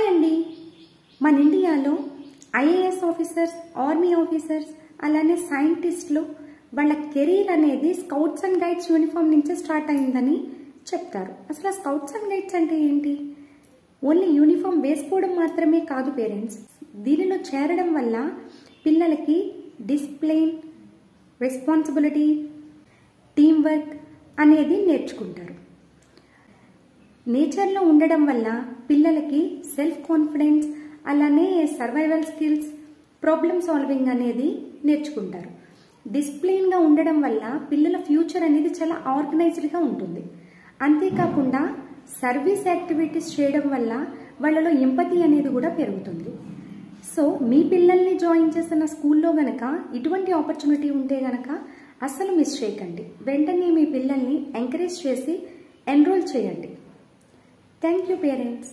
Hi అండి. మన ఇండియాలో ఐఏఎస్ ఆఫీసర్స్, ఆర్మీ ఆఫీసర్స్, అలానే సైంటిస్టులు వాళ్ళ కెరీర్ అనేది స్కౌట్స్ అండ్ గైడ్స్ యూనిఫామ్ నుంచే స్టార్ట్ అయిందని చెప్తారు. అసలు స్కౌట్స్ అండ్ గైడ్స్ అంటే ఏంటి? ఓన్లీ యూనిఫామ్ వేసుకోవడం మాత్రమే కాదు పేరెంట్స్. దీనిలో చేరడం వల్ల పిల్లలకి డిసిప్లిన్, రెస్పాన్సిబిలిటీ, టీం వర్క్ అనేది నేర్చుకుంటారు. నేచర్లో ఉండడం వల్ల పిల్లలకి సెల్ఫ్ కాన్ఫిడెన్స్, అలానే సర్వైవల్ స్కిల్స్, ప్రాబ్లమ్ సాల్వింగ్ అనేది నేర్చుకుంటారు. డిసిప్లిన్గా ఉండడం వల్ల పిల్లల ఫ్యూచర్ అనేది చాలా ఆర్గనైజ్డ్గా ఉంటుంది. అంతేకాకుండా సర్వీస్ యాక్టివిటీస్ చేయడం వల్ల వాళ్ళలో ఎంపతి అనేది కూడా పెరుగుతుంది. సో మీ పిల్లల్ని జాయిన్ చేసిన స్కూల్లో గనక ఇటువంటి ఆపర్చునిటీ ఉంటే గనక అస్సలు మిస్ చేయకండి. వెంటనే మీ పిల్లల్ని ఎంకరేజ్ చేసి ఎన్రోల్ చేయండి. Thank you parents.